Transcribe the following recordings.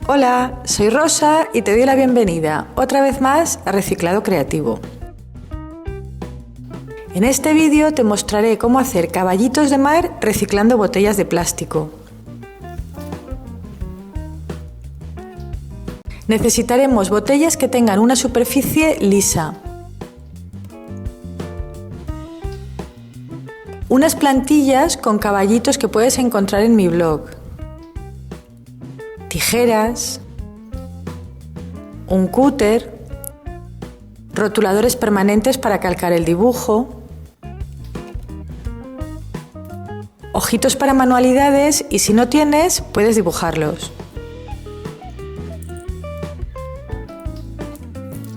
Hola, soy Rosa y te doy la bienvenida otra vez más a Reciclado Creativo. En este vídeo te mostraré cómo hacer caballitos de mar reciclando botellas de plástico. Necesitaremos botellas que tengan una superficie lisa, unas plantillas con caballitos que puedes encontrar en mi blog, tijeras, un cúter, rotuladores permanentes para calcar el dibujo, ojitos para manualidades y si no tienes, puedes dibujarlos.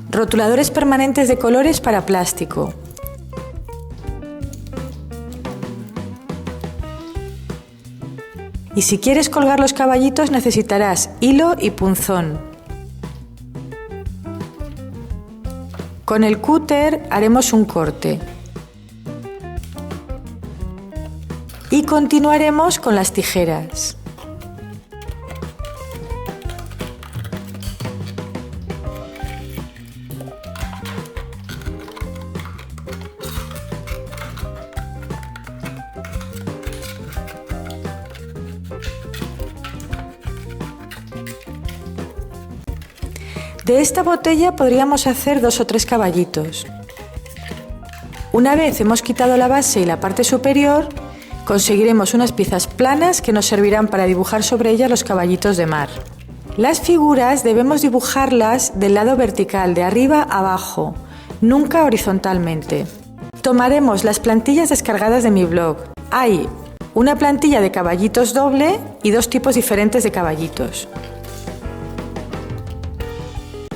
Rotuladores permanentes de colores para plástico. Y si quieres colgar los caballitos necesitarás hilo y punzón. Con el cúter haremos un corte. Y continuaremos con las tijeras. De esta botella podríamos hacer 2 o 3 caballitos. Una vez hemos quitado la base y la parte superior, conseguiremos unas piezas planas que nos servirán para dibujar sobre ellas los caballitos de mar. Las figuras debemos dibujarlas del lado vertical, de arriba a abajo, nunca horizontalmente. Tomaremos las plantillas descargadas de mi blog. Hay una plantilla de caballitos doble y 2 tipos diferentes de caballitos.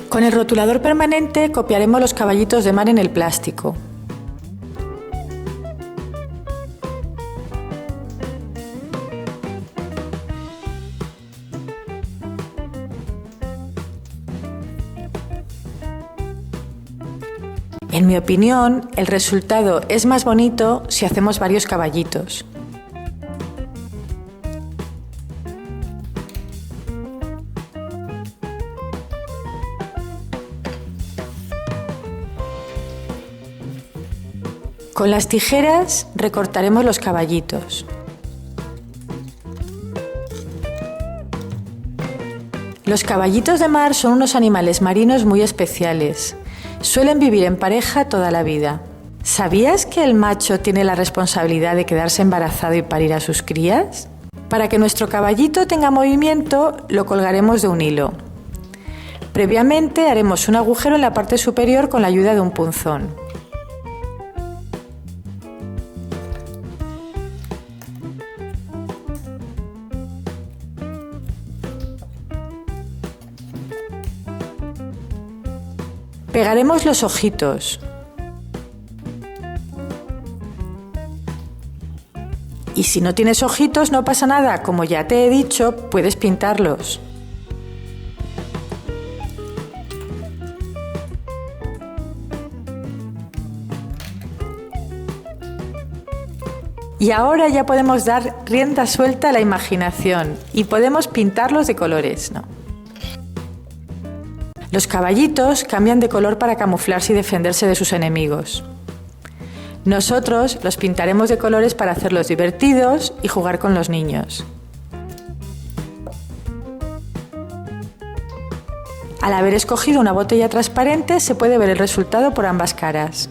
Con el rotulador permanente copiaremos los caballitos de mar en el plástico. En mi opinión, el resultado es más bonito si hacemos varios caballitos. Con las tijeras recortaremos los caballitos. Los caballitos de mar son unos animales marinos muy especiales. Suelen vivir en pareja toda la vida. ¿Sabías que el macho tiene la responsabilidad de quedarse embarazado y parir a sus crías? Para que nuestro caballito tenga movimiento, lo colgaremos de un hilo. Previamente haremos un agujero en la parte superior con la ayuda de un punzón. Pegaremos los ojitos. Y si no tienes ojitos no pasa nada, como ya te he dicho, puedes pintarlos. Y ahora ya podemos dar rienda suelta a la imaginación y podemos pintarlos de colores, ¿no? Los caballitos cambian de color para camuflarse y defenderse de sus enemigos. Nosotros los pintaremos de colores para hacerlos divertidos y jugar con los niños. Al haber escogido una botella transparente se puede ver el resultado por ambas caras.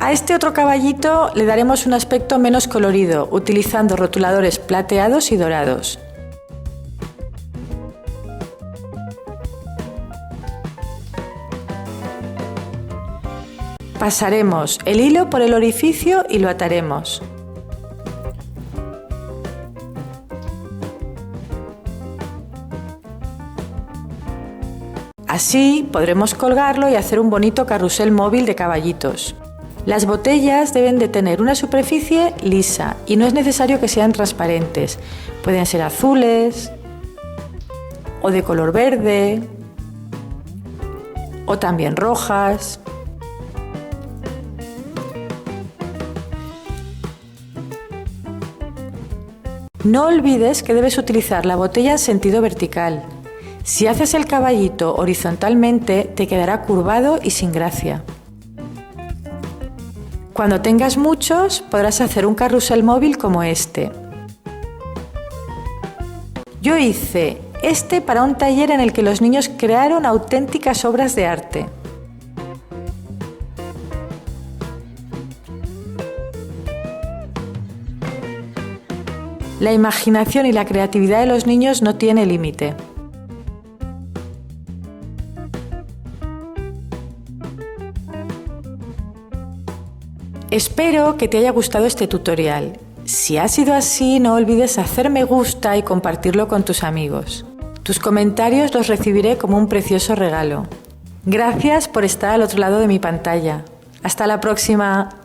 A este otro caballito le daremos un aspecto menos colorido, utilizando rotuladores plateados y dorados. Pasaremos el hilo por el orificio y lo ataremos. Así podremos colgarlo y hacer un bonito carrusel móvil de caballitos. Las botellas deben de tener una superficie lisa y no es necesario que sean transparentes. Pueden ser azules o de color verde o también rojas. No olvides que debes utilizar la botella en sentido vertical. Si haces el caballito horizontalmente, te quedará curvado y sin gracia. Cuando tengas muchos, podrás hacer un carrusel móvil como este. Yo hice este para un taller en el que los niños crearon auténticas obras de arte. La imaginación y la creatividad de los niños no tiene límite. Espero que te haya gustado este tutorial. Si ha sido así, no olvides hacer me gusta y compartirlo con tus amigos. Tus comentarios los recibiré como un precioso regalo. Gracias por estar al otro lado de mi pantalla. Hasta la próxima.